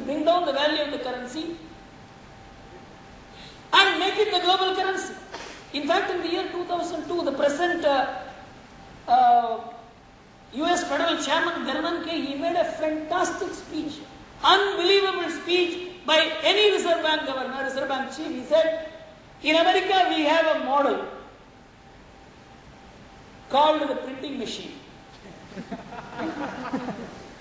bring down the value of the currency and make it the global currency. In fact, in the year 2002, the present US Federal Chairman Bernanke, he made a fantastic speech, unbelievable speech by any Reserve Bank governor, Reserve Bank chief. He said, in America we have a model called the printing machine.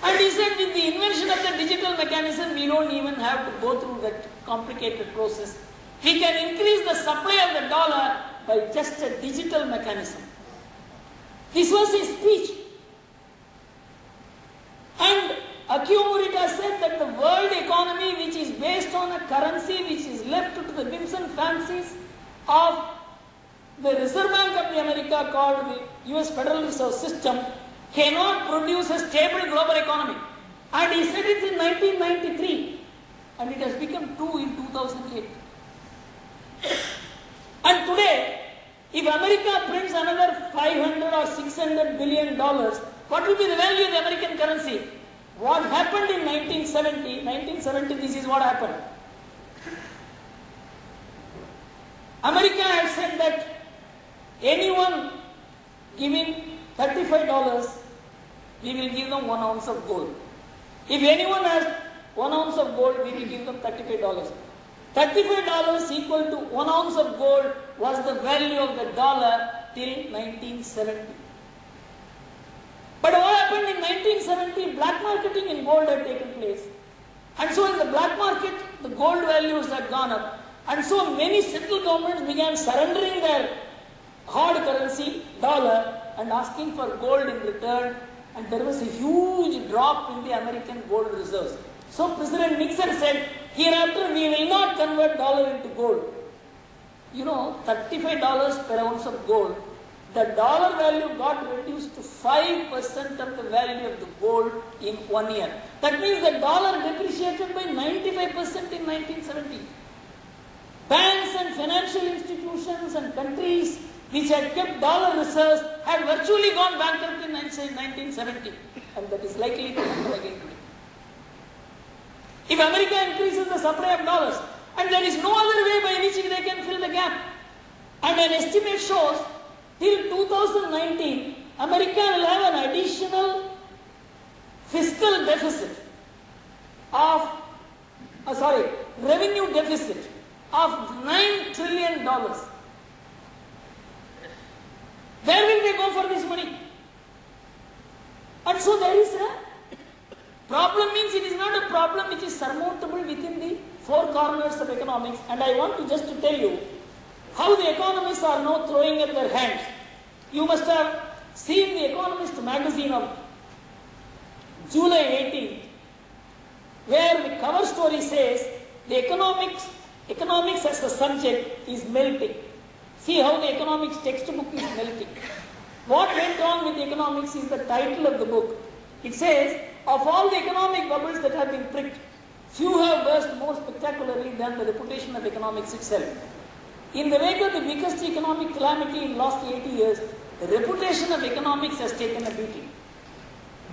And he said, with the invention of the digital mechanism, we don't even have to go through that complicated process. We can increase the supply of the dollar by just a digital mechanism. This was his speech. And Gurumurthy said that the world economy, which is based on a currency which is left to the whims and fancies of the Reserve Bank of the America called the US Federal Reserve System, cannot produce a stable global economy. And he said it in 1993, and it has become true in 2008. And today, if America prints another 500 or 600 billion dollars, what will be the value of the American currency? What happened in 1970? 1970, this is what happened. America had said that anyone giving $35, we will give them 1 ounce of gold. If anyone has 1 ounce of gold, we will give them $35. $35 equal to 1 ounce of gold was the value of the dollar till 1970. But what happened in 1970? Black marketing in gold had taken place. And so in the black market, the gold values had gone up. And so many central governments began surrendering their hard currency, dollar, and asking for gold in return. And there was a huge drop in the American gold reserves. So President Nixon said, hereafter we will not convert dollar into gold. You know, $35 per ounce of gold, the dollar value got reduced to 5% of the value of the gold in 1 year. That means the dollar depreciated by 95% in 1970. Banks and financial institutions and countries which had kept dollar reserves had virtually gone bankrupt in 1970. And that is likely to happen again today. If America increases the supply of dollars, and there is no other way by which they can fill the gap, and an estimate shows till 2019, America will have an additional fiscal deficit of, revenue deficit of $9 trillion. Where will they go for this money? And so there is a problem. Means it is not a problem which is surmountable within the four corners of economics. And I want to just to tell you how the economists are now throwing up their hands. You must have seen the Economist magazine of July 18th, where the cover story says the economics as a subject is melting. See how the economics textbook is melting. What went wrong with economics is the title of the book. It says, of all the economic bubbles that have been pricked, few have burst more spectacularly than the reputation of economics itself. In the wake of the biggest economic calamity in the last 80 years, the reputation of economics has taken a beating.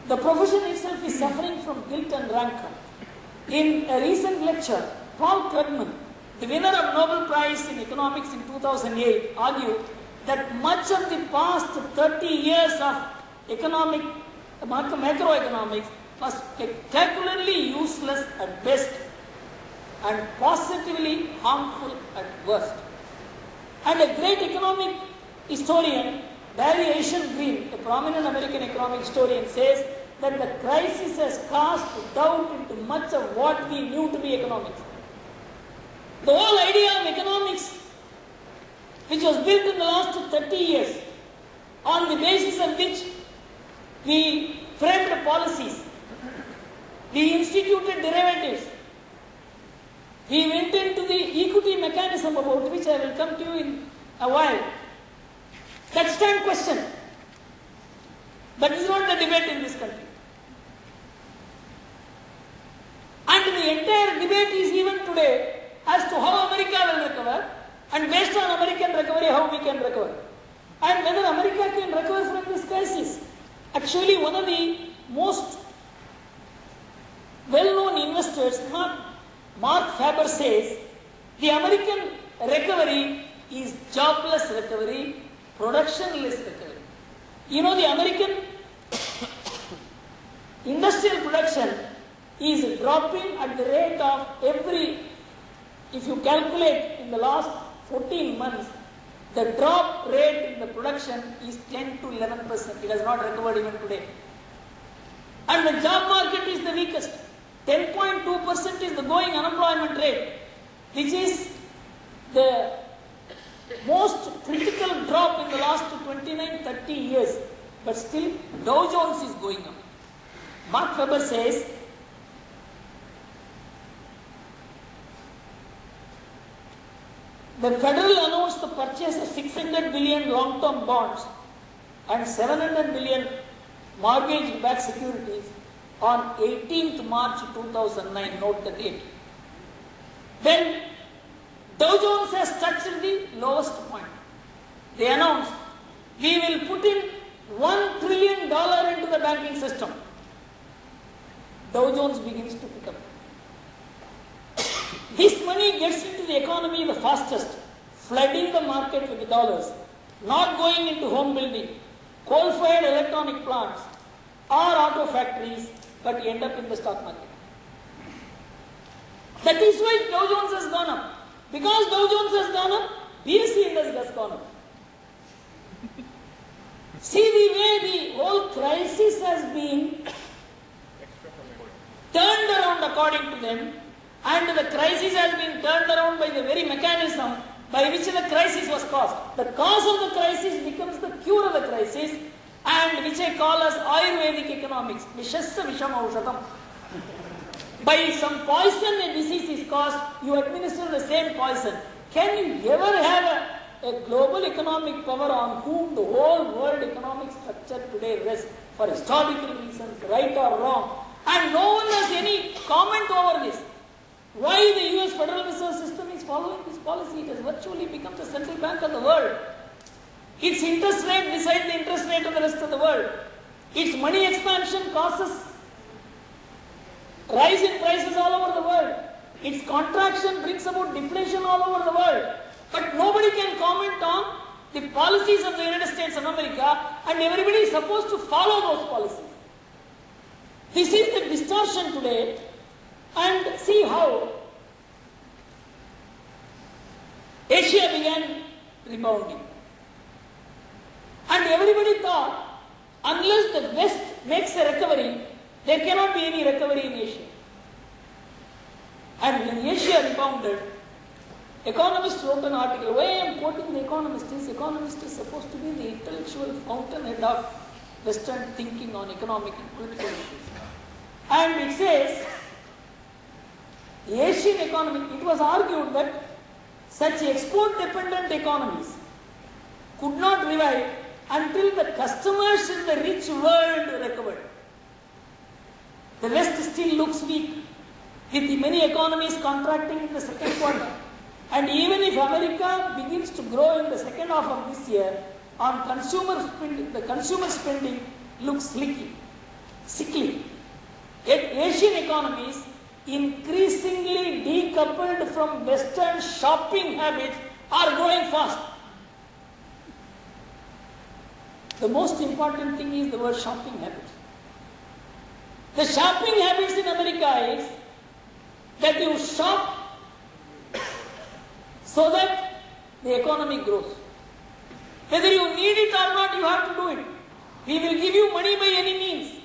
The profession itself is suffering from guilt and rancor. In a recent lecture, Paul Krugman, the winner of Nobel Prize in Economics in 2008, argued that much of the past 30 years of macroeconomics was spectacularly useless at best and positively harmful at worst. And a great economic historian, Barry Green, a prominent American economic historian, says that the crisis has cast doubt into much of what we knew to be economics. The whole idea of economics, which was built in the last 30 years, on the basis of which we framed policies, we instituted derivatives, we went into the equity mechanism, about which I will come to you in a while. That stands question. That is not the debate in this country. And the entire debate is even today as to how America will recover, and based on American recovery, how we can recover. And whether America can recover from this crisis. Actually, one of the most well-known investors, Mark Faber says, the American recovery is jobless recovery, productionless recovery. You know, the American industrial production is dropping at the rate of if you calculate in the last 14 months, the drop rate in the production is 10 to 11%. It has not recovered even today. And the job market is the weakest. 10.2% is the going unemployment rate, which is the most critical drop in the last 29-30 years. But still, Dow Jones is going up. Mark Faber says, the Federal announced the purchase of 600 billion long-term bonds and 700 billion mortgage-backed securities on 18th March 2009. Note the date. Then Dow Jones has touched the lowest point. They announced, we will put in $1 trillion into the banking system. Dow Jones begins to pick up. This money gets into the economy the fastest, flooding the market with dollars, not going into home building, coal-fired electronic plants, or auto factories, but end up in the stock market. That is why Dow Jones has gone up. Because Dow Jones has gone up, BSE index has gone up. See the way the whole crisis has been turned around according to them, and the crisis has been turned around by the very mechanism by which the crisis was caused. The cause of the crisis becomes the cure of the crisis, and which I call as Ayurvedic economics. Vishasya visham aushatam. By some poison a disease is caused, you administer the same poison. Can you ever have a global economic power on whom the whole world economic structure today rests for historical reasons, right or wrong? And no one has any comment over this. Why the US Federal Reserve System is following this policy? It has virtually become the central bank of the world. Its interest rate decides the interest rate of the rest of the world. Its money expansion causes rise in prices all over the world. Its contraction brings about deflation all over the world. But nobody can comment on the policies of the United States of America, and everybody is supposed to follow those policies. This is the distortion today, and see how Asia began rebounding. And everybody thought, unless the West makes a recovery, there cannot be any recovery in Asia. And when Asia rebounded, Economist wrote an article. Why I am quoting the Economist is supposed to be the intellectual fountainhead of Western thinking on economic and political issues. And it says, the Asian economy, it was argued that such export-dependent economies could not revive until the customers in the rich world recovered. The West still looks weak, with many economies contracting in the second quarter. And even if America begins to grow in the second half of this year, on consumer spending, the consumer spending looks sickly. Yet Asian economies, increasingly decoupled from Western shopping habits, are growing fast. The most important thing is the word shopping habits. The shopping habits in America is that you shop so that the economy grows. Whether you need it or not, you have to do it. We will give you money by any means.